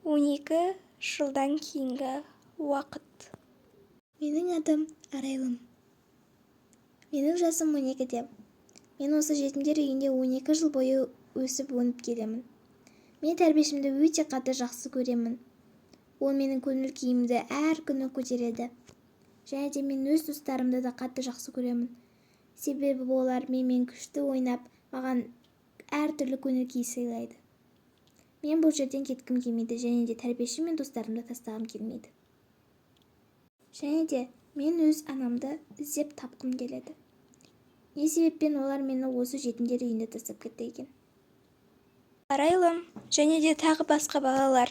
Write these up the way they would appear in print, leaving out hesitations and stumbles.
12 жылдан кейінгі уақыт. Менің атым Арайлым. Менің жасым 12-де. Мен осы жетімдер үйінде 12 жыл бойы өсіп-өніп келемін. Мен тәрбиешімді өте қатты жақсы көремін. Ол менің көңіл күйімді әр күні көтереді. Және де мен өз достарымды да қатты жақсы көремін. Себебі олар менімен күшті ойнап, маған әртүрлі көңіл күй сыйлайды. Мен бұл жерден кеткім келмейді, және де тәрбиешім мен достарымды тастағым келмейді. Және де мен өз анамды іздеп тапқым келеді. Не себеппен олар мені осы жетімдер үйінде тастап кетті екен? Арайлым, және де тағы басқа балалар,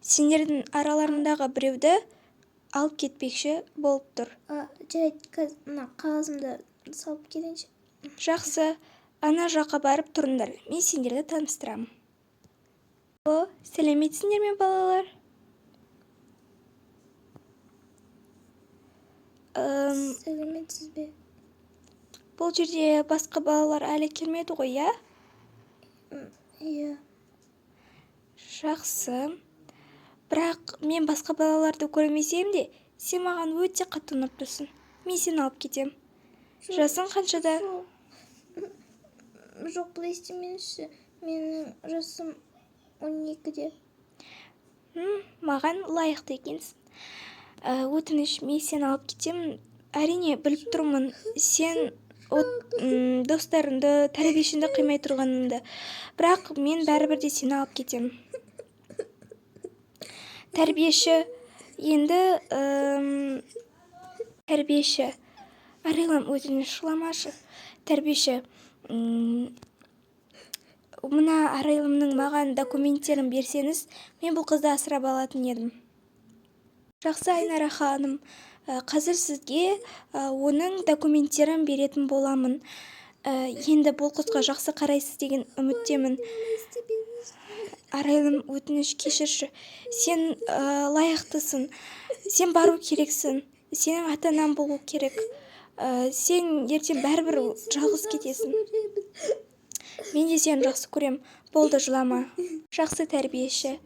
сендердің араларындағы біреуді алып кетпекші болып тұр. Жарайды, мына қағазымды салып келейінші. Жақсы, ана жаққа барып тұрыңдар, мен сендерді таныстырамын. Сәлеметсіңдер ме, балалар? Сәлеметсіз бе? Бұл жерде басқа балалар әлі келмеді ғой, иә? Иә. Жақсы. Бірақ мен басқа балаларды көрмесем де, сен маған өте қатты ұнап тұрсың. Мен сені алып кетем. Жасың қаншада? Жоқ, бұлай істемеңізші. Менің жасым 12-де. Маған лайықты екенсің. Өтініш, мен сені алып кетемін. Әрине, біліп тұрмын, сен достарыңды, тәрбиешіңді қимай тұрғаныңды. Бірақ мен бәрібір де сені алып кетемін. Тәрбиеші, енді тәрбиеші. Арайлым, өтініш, жыламашы. Тәрбиеші, мына Арайлымның маған документтерін берсеңіз, мен бұл қызды асырап алатын едім. Жақсы, Айнара ханым, қазір сізге оның документтерін беретін боламын. Енді бұл қызға жақсы қарайсыз деген үміттемін. Арайлым, өтініш, кешірші. Сен лайықтысың. Сен бару керексің. Сенің ата-анаң болу керек. Сен ертең бәрібір жалғыз кетесің. Мен де сені жақсы көрем. Болды, жылама. Жақсы, тәрбиеші.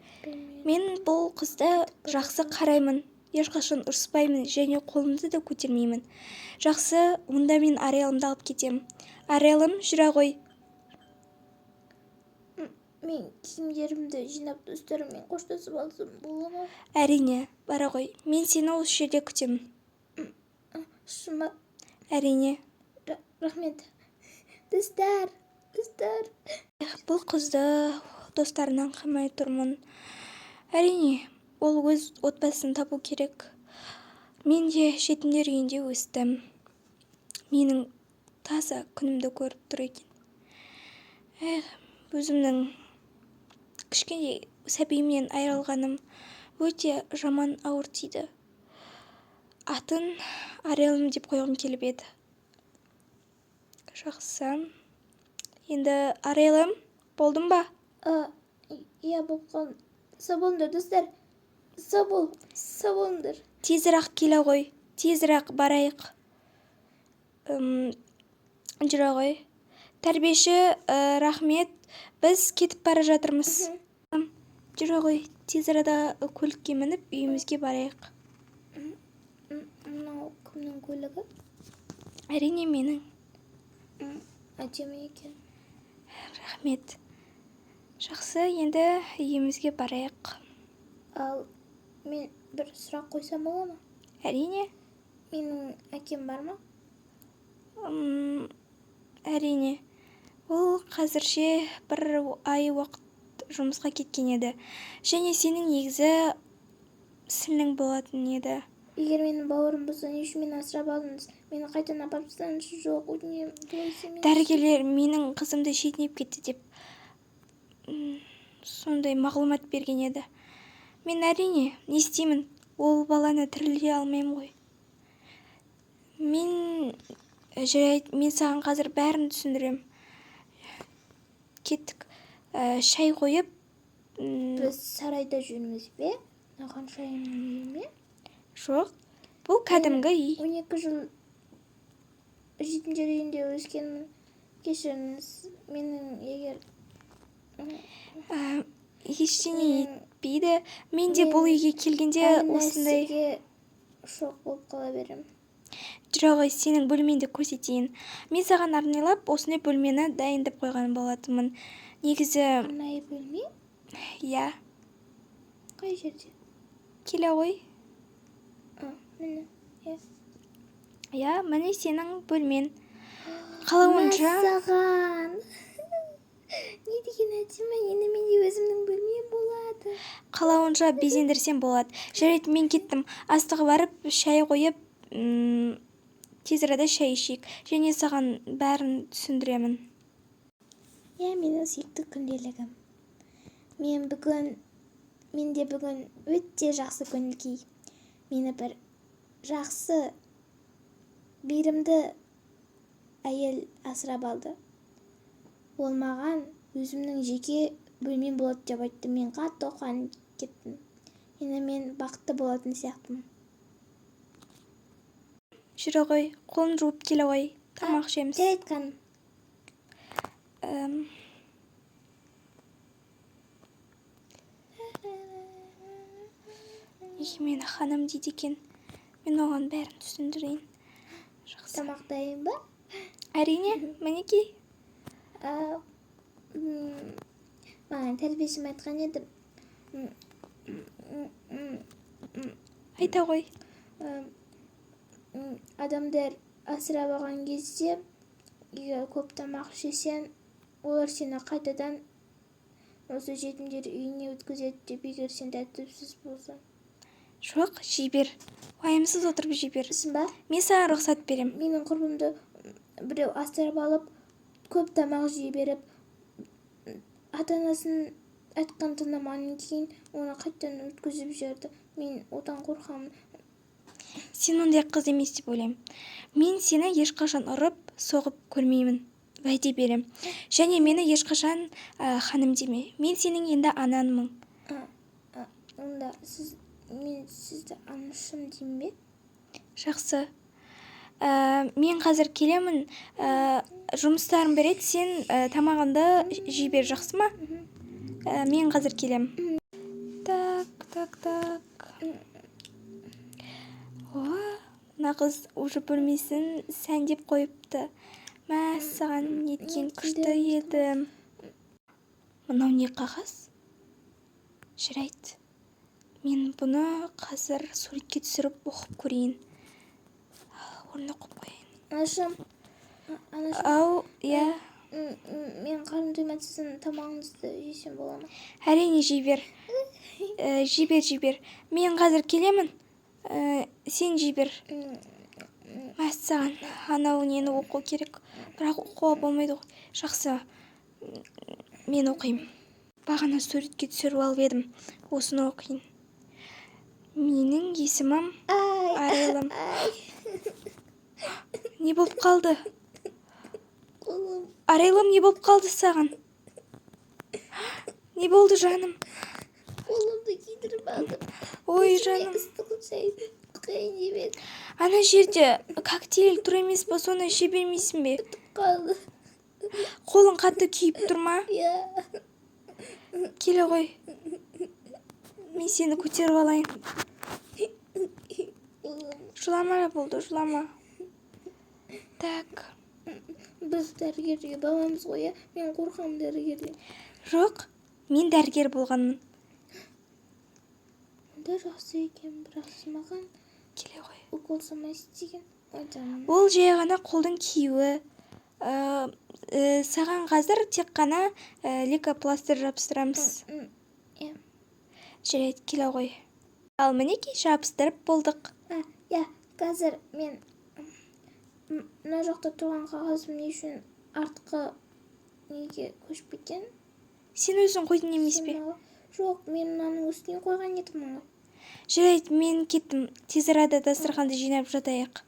Мен бұл қызды жақсы қараймын. Ешқашан ұрыспаймын және қолымды да көтермеймін. Жақсы, онда мен Арайлымды алып кетем. Арайлым, жүре ғой. Мен киімдерімді жинап достарыммен қоштасып алсам бола ма? Әрине, бара ғой. Мен сені осы жерде күтемін. Шын ба? Әрине. Рахмет. Достар. Бұл қызды достарынан қимай тұрмын. Әрине, ол өз отбасын табу керек. Мен де жетімдер үйінде өстім. Менің таза күнімді көріп тұр екен. Өзімнің кішкене сәбиімнен айырылғаным өте жаман ауыр тиді. Атын Арайлым деп қойғым келіп еді. Жақсы. Енді Арайлым, болдың ба? Иә, болған. Сау болыңдар, достар. Сау болыңдар. Тезірек келе ғой. Тезірек барайық. Жүре ғой. Тәрбиеші, рахмет. Біз кетіп бара жатырмыз. Жүре ғой. Тез арада көлікке мініп, үйімізге барайық. Мынау кімнің көлігі? Әрине, менің. Әдемі екен. Рахмет. Жақсы, енді үйімізге барайық. Ал мен бір сұрақ қойсам бола ма? Әрине. Менің әкем бар ма? Әрине. Ол қазірше бір ай уақыт жұмысқа кеткен еді. Және сенің негізі сіңлің болатын еді. Егер менің бауырым болса, не үшін мені асырап алдыңыз? Мені қайтадан апарып тастаңызшы. Жоқ, өтінемін. Дәрігерлер менің қызымды шетінеп кетті деп сондай мағлұмат берген еді. Мен әрине не істеймін? Ол баланы тірілдіре алмаймын ғой. Мен саған қазір бәрін түсіндірем. Кеттік. Шай қойып. Біз сарайда жүрміз бе? Маған шайын ме? Жоқ. Бұл кәдімгі үй. 12 жыл жетімдер үйінде өскенмін. Кешіріңіз, менің егер ештеңе жетпейді. Мен де Мен бұл үйге келгенде әр осындай. нәрсеге шок болып қала беремін. Жоқ, сенің бөлмеңді көрсетейін. Мен саған арнайлап осындай бөлмені дайындап қойған болатынмын. Негізі, Арнайы бөлме? иә, Қай жерде? келе ғой. Міне. Иә, міне сенің бөлмен. Қалауынша, Мәссаған! Не деген әдемі, енді менде өзімнің бөлмем болады. қалауынша безендірсем болады. Жарайды, мен кеттім. Астығы барып, шай қойып, тез арада шай ішейік. Және саған бәрін түсіндіремін. Иә, менің сүйікті күнделігім. Менде бүгін өте жақсы көңіл-күй. Мені бір жақсы, мейірімді әйел асырап алды. Ол маған өзімнің жеке бөлмем болады деп айтты. Мен қатты қуанып кеттім. Енді мен бақытты болатын сияқтымын. Жүре ғой, қолын жуып келе ғой. Тамақ ішеміз. Жарайды қаным. Неге мені ханым дейді екен? Мен оған бәрін түсіндірейін. Жақсы. Тамақ дайын ба? Әрине, мінекей. Маған тәрбиешім айтқан еді. Айта ғой. Адамдар асырап алған кезде, егер көп тамақ жесең, олар сені қайтадан осы жетімдер үйіне өткізеді деп, егер сен тәртіпсіз болсаң. Жоқ, жей бер. Уайымсыз отырып жей бер. Білесің ба? Мен саған рұқсат берем. Менің құрбымды біреу асырап алып, көп тамақ жей беріп, ата-анасын айтқан тыңдамағаннан кейін оны қайтадан өткізіп жіберді. Мен одан қорқамын. Сен ондай қыз емес деп ойлаймын. Мен сені ешқашан ұрып, соғып көрмеймін. Уәде берем. Және мені ешқашан ханым деме. Мен сенің енді ананмын. Онда мен сізді анашым деймін бе? Жақсы. Мен қазір келемін. Жұмыстарым береді, сен тамағыңды жей бер, жақсы ма? Мен қазір келем. Так. Мына қыз уже бөлмесін сәндеп қойыпты. Мәссаған, неткен күшті еді. Мынау не қағаз? Жарайды. Мен бұны қазір суретке түсіріп оқып көрейін. Орнына қойып қояйын. Анашым. Ау, иә. Мен қарным тоймады, сіздің тамағыңызды жесем бола ма? Әрине жей бер. Жей бер. Мен қазір келемін. Сен жей бер. Мәссаған, анау нені оқу керек. Бірақ оқуға болмайды ғой. Жақсы. Мен оқимын. Бағана суретке түсіріп алып едім. Осыны оқиын. Менің есімім Арайлым. Не болып қалды? Қолым. Арайлым, не болып қалды саған? Не болды, жаным? Қолымды күйдіріп алды. Ой, жаным. Ыстық шайды құйын деп еді. Ана жерде коктейль тұр емес па, соны іше бермейсің бе? Қалды. Қолың қатты күйіп тұр ма? Иә. Келе ғой. Мен сені көтеріп алайын. Жылама болды, жылама. Так. Біз дәрігерге барамыз ғой, мен қорқамын дәрігерден. Жоқ, мен дәрігер болғанмын. Онда жақсы екен, бірақ сіз маған Келе ғой. укол салмайсыз деген айтамын. Ол жай ғана қолдың киюі. Саған қазір тек қана лейкопластырь жабыстырамыз. Жарайды, келе ғой. Ал мінекей жабыстырып болдық. Иә, қазір мен мына жақта тұрған қағазым не үшін артқы неге көшіп кеткен? Сен өзің қойдың емес пе? Жоқ, мен мынаның үстіне қойған едім ғой. Жарайды, мен кеттім. Тез арада дастарханды жинап жатайық.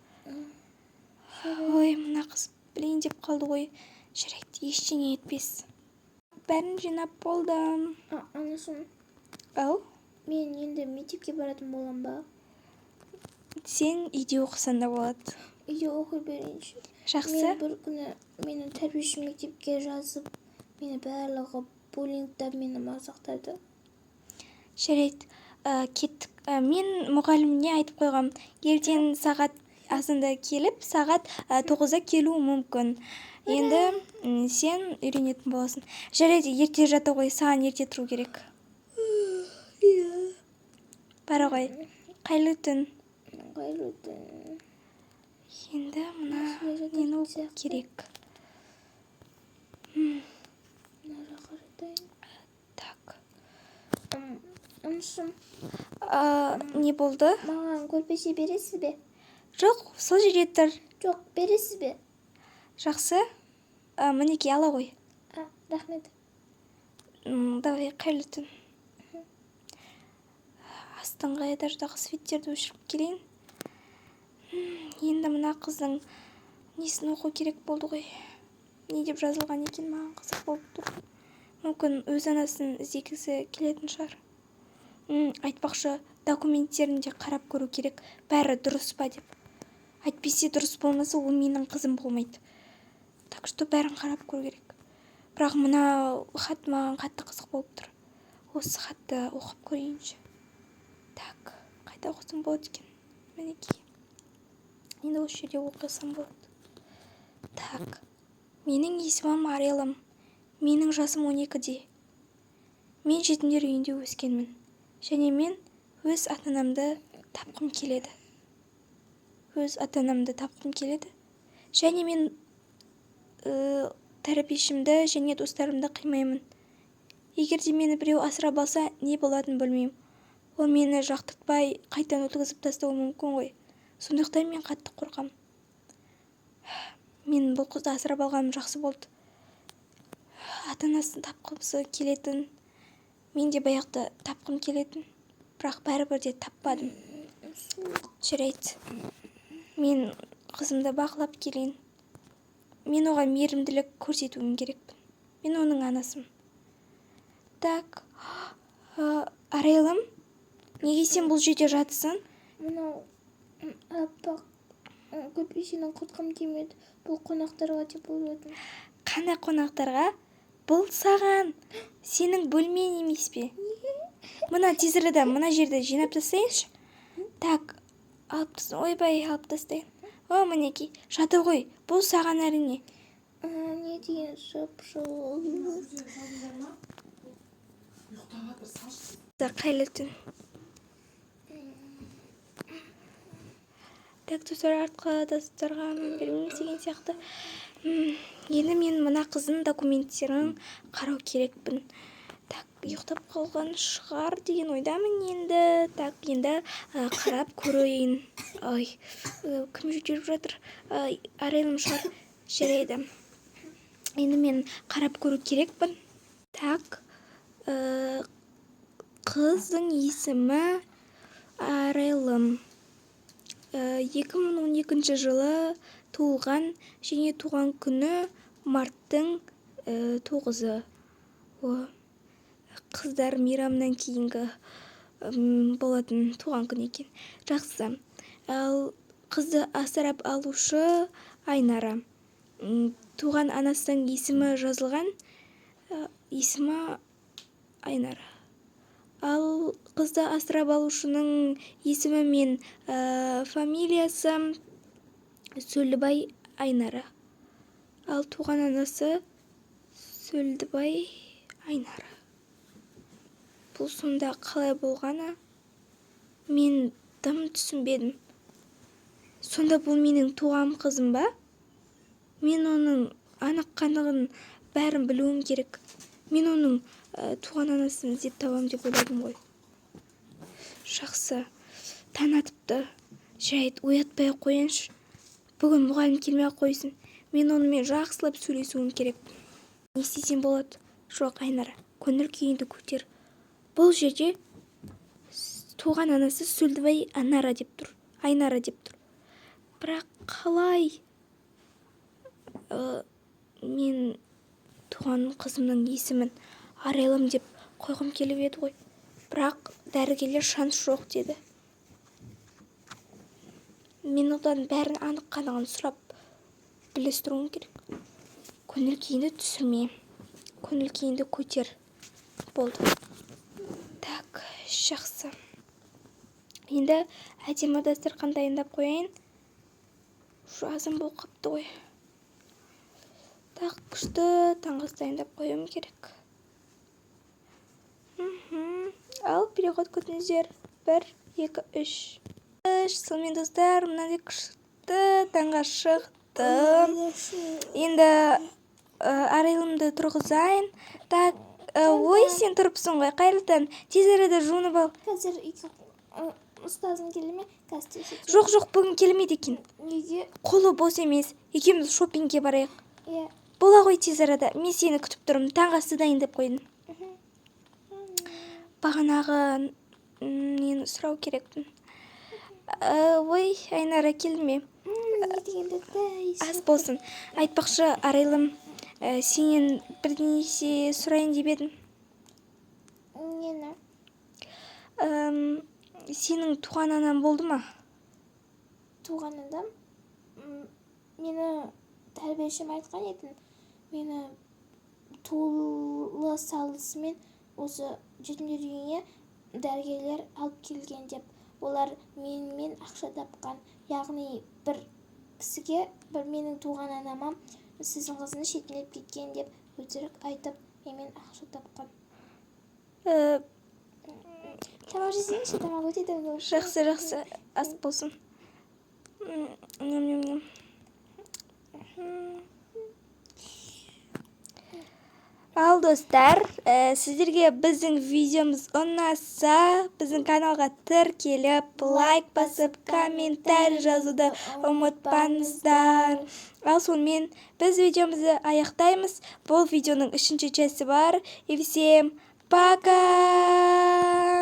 Ой, мына қыз білейін деп қалды ғой. Жарайды, ештеңе етпес. Бәрін жинап болдым. Анашым, Ау? мен енді мектепке баратын болам ба? Сен үйде оқысан да болады. Үйде оқи берейінші. Жақсы. Мен бір күні мені тәрбиеші мектепке жазып, мені барлығы буллингтап мені мазақтады. жарайды, кеттік. Мен мұғаліміне айтып қойғам, ертең сағат асында келіп, сағат 9-да келуі мүмкін. Енді сен үйренетін боласың. Жарайды, ерте жата ғой, саған ерте тұру керек. Бара ғой, қайлы түн. Қайырлы түн. Енді мына нені оқу керек. Мына қаратайын. Так. Ұмысым, Не болды? маған көрпеше бересіз бе? Жоқ, сол жерде тұр. Жоқ, бересіз бе? Жақсы. Мінекей, ала ғой. Рахмет. Давай, қайлы түн. Астыңғы этаждағы светтерді өшіріп келейін. Енді мына қыздың несін оқу керек болды ғой. Не деп жазылған екен, маған қызық болып тұр. Мүмкін өз анасын іздегісі келетін шығар. Айтпақшы, документтерінде қарап көру керек, бәрі дұрыс па деп. Әйтпесе дұрыс болмаса, ол менің қызым болмайды. Так что бәрін қарап көру керек. Бірақ мына хат маған қатты қызық болып тұр. Осы хатты оқып көрейінші. Так, қайда оқысам болады екен? Мінекей. Енді осы жерде оқысам болады. Так, менің есімім Арелым. Менің жасым 12-де. Мен жетімдер үйінде өскенмін. Және мен өз ата-анамды тапқым келеді. Және мен тәрбиешімді және достарымды қимаймын. Егер де мені біреу асырап алса, не болатынын білмеймін. Ол мені жақтыртпай, қайтадан өткізіп тастауы мүмкін ғой. Сондықтан мен қатты қорқам. Мен бұл қызды асырап алғаным жақсы болды. Ата-анасын тапқысы келетін. Мен де баяқты тапқым келетін. Бірақ бәрібір де таппадым. Жарайды. Мен қызымды бақылап келейін. Мен оған мейірімділік көрсетуім керекпін. Мен оның анасымын. Так, Арелым, неге сен бұл жерде жатысың? Мынау аппақ көрпешені құртқым келмеді. Бұл қонақтарға деп ойладым. Қандай қонақтарға? Бұл саған. Сенің бөлмен емес пе? Мына тезірді мына жерді жинап тастайыншы. Так, алып тастайын. Ойбай, алып тастайын. О, мінекей, жаты ғой. Бұл саған әрине. Не деген жып-жылы. Қайлы түн. Так, достар, артқа достарға бермейміз деген сияқты. Енді мен мына қыздың документтерін қарау керекпін. Так, ұйықтап қалған шығар деген ойдамын енді. Так, енді қарап көрейін. Ой, кім жүріп жатыр? Арелым шығар. Жарайды. Енді мен қарап көру керекпін. Так, қыздың есімі Арелым. 2012 жылы туылған және туған күні марттың 9-ы. Қыздар мейрамынан кейінгі болатын туған күн екен. Жақсы. Ал қызды асырап алушы Айнара. Туған анасының есімі жазылған, есімі Айнара. Ал қызды асырап алушының есімі мен фамилиясы Сөлдібай Айнара. Ал туған анасы Сөлдібай Айнара. Бұл сонда қалай болғаны? Мен дым түсінбедім. Сонда бұл менің туған қызым ба? Мен оның анық-қанығын бәрін білуім керек. Мен оның туған анасын іздеп табам деп ойладым ғой. Жақсы, таң атыпты. Жарайды, оятпай қойыншы. Бүгін мұғалім келмей қойсын. Мен онымен жақсылап сөйлесуім керек. Не істесем болады? Жоқ, Айнара, көңіл күйіңді көтер. Бұл жерде туған анасы Сөлдібай Айнара деп тұр. Бірақ қалай? Мен туған қызымның есімін Арелым деп қойғым келіп еді ғой. Бірақ дәрігерлер шанс жоқ деді. Мен одан бәрін анық-қанығын сұрап білістіруім керек. Көңіл күйіңді түсірме. Көңіл күйіңді көтер. Болды. Так, жақсы. Енді әдемі дастархан дайындап қояйын. Жазым болып қапты ғой. Так, күшті таңғы ас дайындап қоюым керек. Ал переход күтіңіздер. 1, 2, 3. Сонымен достар, мынандай күшті таңға шықтым. Енді арайлымды тұрғызайын. Так, ой, сен тұрыпсың ғой, қайырлы. Тез арада жуынып ал. Қазір ұстазым келе ме? Жоқ, бүгін келмейді екен. Неге? Қолы бос емес. Екеуміз шопингке барайық. Иә. Бола ғой тез арада. Мен сені күтіп тұрмын. Таңғы асты дайындап қойдым. Бағанағы нені сұрау керекпін. Ой, Айнара келді ме? Не дегенді Ас болсын. Айтпақшы, арайлым, сенен бірнеше сұрайын деп едім. Нені? Сенің туған анан болды ма? Туған адам? Мені тәрбиешім айтқан етін. Мені туылы салысымен осы жетімдер үйіне дәрігерлер алып келген деп. Олар менімен ақша тапқан. Яғни бір кісіге, бір менің туған анама сіздің қызыңыз шетінеп кеткен деп өтірік айтып, менімен ақша тапқан. Тамақ жесеңші, тамақ өте дәмді. Жақсы, ас болсын. Ал достар, сіздерге біздің видеомыз ұнаса, біздің каналға тіркеліп, лайк басып, комментарий жазуды ұмытпаңыздар. Ал сонымен біз видеомызды аяқтаймыз. Бұл видеоның үшінші часті бар. И всем пока!